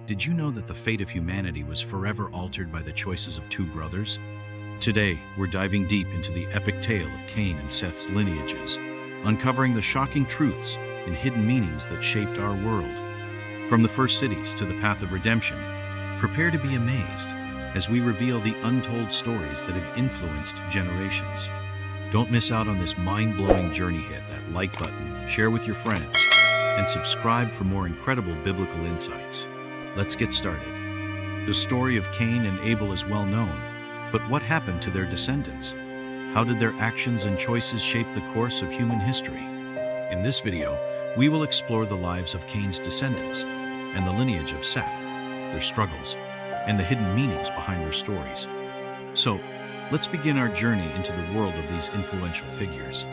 Did you know that the fate of humanity was forever altered by the choices of two brothers? Today, we're diving deep into the epic tale of Cain and Seth's lineages, uncovering the shocking truths and hidden meanings that shaped our world. From the first cities to the path of redemption, prepare to be amazed as we reveal the untold stories that have influenced generations. Don't miss out on this mind-blowing journey. Hit that like button, share with your friends, and subscribe for more incredible biblical insights. Let's get started. The story of Cain and Abel is well known, but what happened to their descendants? How did their actions and choices shape the course of human history? In this video, we will explore the lives of Cain's descendants and the lineage of Seth, their struggles, and the hidden meanings behind their stories. So, let's begin our journey into the world of these influential figures.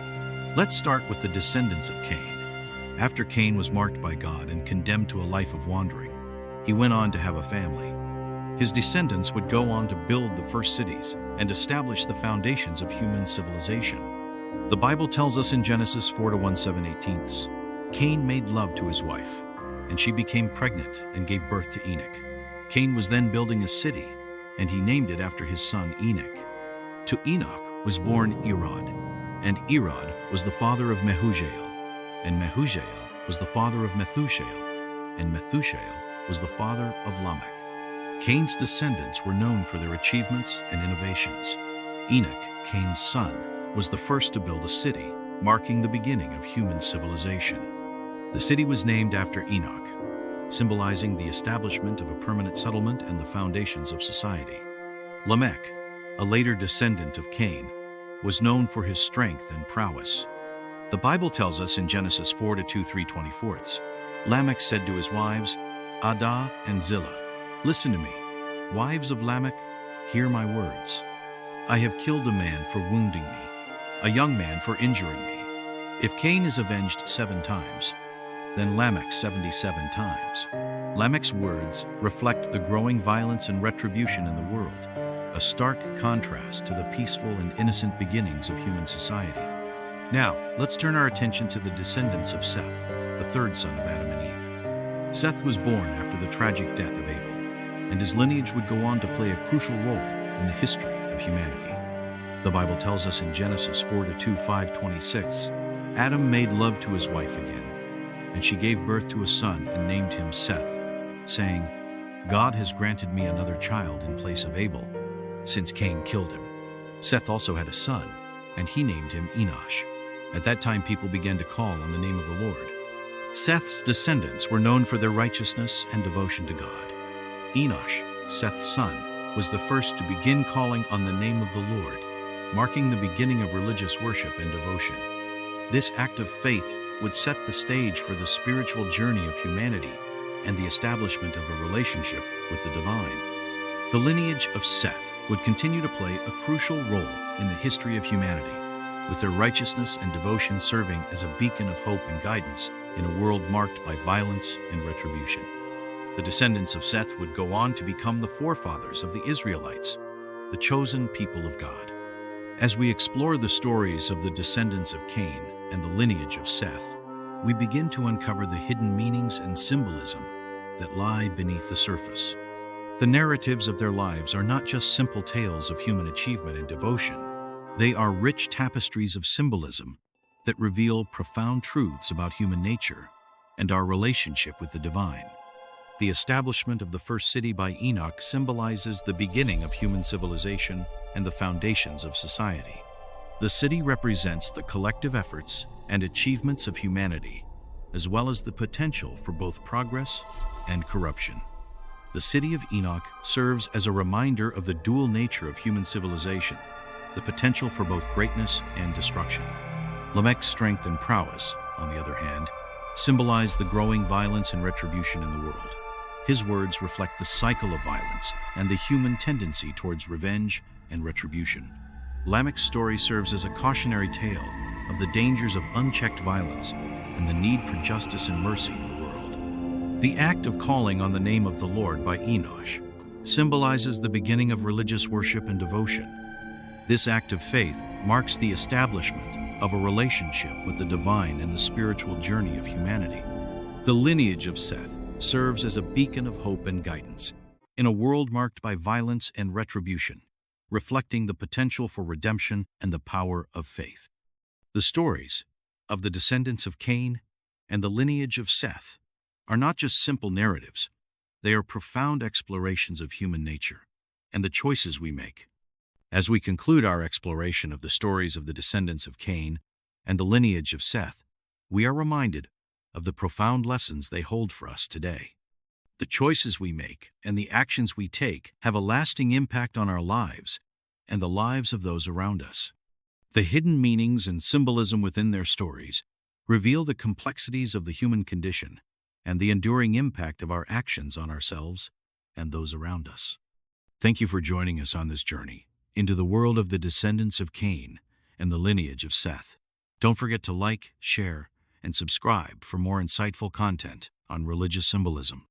Let's start with the descendants of Cain. After Cain was marked by God and condemned to a life of wandering, he went on to have a family. His descendants would go on to build the first cities and establish the foundations of human civilization. The Bible tells us in Genesis 4:1-7/18, Cain made love to his wife, and she became pregnant and gave birth to Enoch. Cain was then building a city, and he named it after his son Enoch. To Enoch was born Irad, and Irad was the father of Mehujael, and Mehujael was the father of Methushael, and Methushael was the father of Lamech. Cain's descendants were known for their achievements and innovations. Enoch, Cain's son, was the first to build a city, marking the beginning of human civilization. The city was named after Enoch, symbolizing the establishment of a permanent settlement and the foundations of society. Lamech, a later descendant of Cain, was known for his strength and prowess. The Bible tells us in Genesis 4:2-3/24, Lamech said to his wives, Adah and Zillah, "Listen to me, wives of Lamech, hear my words. I have killed a man for wounding me, a young man for injuring me. If Cain is avenged 7 times, then Lamech 77 times. Lamech's words reflect the growing violence and retribution in the world, a stark contrast to the peaceful and innocent beginnings of human society. Now, let's turn our attention to the descendants of Seth, the third son of Adam and Eve. Seth was born after the tragic death of Abel, and his lineage would go on to play a crucial role in the history of humanity. The Bible tells us in Genesis 4:2-5-26, Adam made love to his wife again, and she gave birth to a son and named him Seth, saying, God has granted me another child in place of Abel, since Cain killed him. Seth also had a son, and he named him Enosh. At that time, people began to call on the name of the Lord. Seth's descendants were known for their righteousness and devotion to God. Enosh, Seth's son, was the first to begin calling on the name of the Lord, marking the beginning of religious worship and devotion. This act of faith would set the stage for the spiritual journey of humanity and the establishment of a relationship with the divine. The lineage of Seth would continue to play a crucial role in the history of humanity, with their righteousness and devotion serving as a beacon of hope and guidance in a world marked by violence and retribution. The descendants of Seth would go on to become the forefathers of the Israelites, the chosen people of God. As we explore the stories of the descendants of Cain and the lineage of Seth, we begin to uncover the hidden meanings and symbolism that lie beneath the surface. The narratives of their lives are not just simple tales of human achievement and devotion. They are rich tapestries of symbolism that reveal profound truths about human nature and our relationship with the divine. The establishment of the first city by Enoch symbolizes the beginning of human civilization and the foundations of society. The city represents the collective efforts and achievements of humanity, as well as the potential for both progress and corruption. The city of Enoch serves as a reminder of the dual nature of human civilization, the potential for both greatness and destruction. Lamech's strength and prowess, on the other hand, symbolize the growing violence and retribution in the world. His words reflect the cycle of violence and the human tendency towards revenge and retribution. Lamech's story serves as a cautionary tale of the dangers of unchecked violence and the need for justice and mercy in the world. The act of calling on the name of the Lord by Enosh symbolizes the beginning of religious worship and devotion. This act of faith marks the establishment of a relationship with the divine and the spiritual journey of humanity. The lineage of Seth serves as a beacon of hope and guidance in a world marked by violence and retribution, reflecting the potential for redemption and the power of faith. The stories of the descendants of Cain and the lineage of Seth are not just simple narratives, they are profound explorations of human nature and the choices we make. As we conclude our exploration of the stories of the descendants of Cain and the lineage of Seth, we are reminded of the profound lessons they hold for us today. The choices we make and the actions we take have a lasting impact on our lives and the lives of those around us. The hidden meanings and symbolism within their stories reveal the complexities of the human condition and the enduring impact of our actions on ourselves and those around us. Thank you for joining us on this journey into the world of the descendants of Cain and the lineage of Seth. Don't forget to like, share, and subscribe for more insightful content on religious symbolism.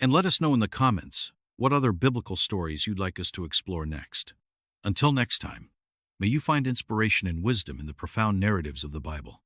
And let us know in the comments what other biblical stories you'd like us to explore next. Until next time, may you find inspiration and wisdom in the profound narratives of the Bible.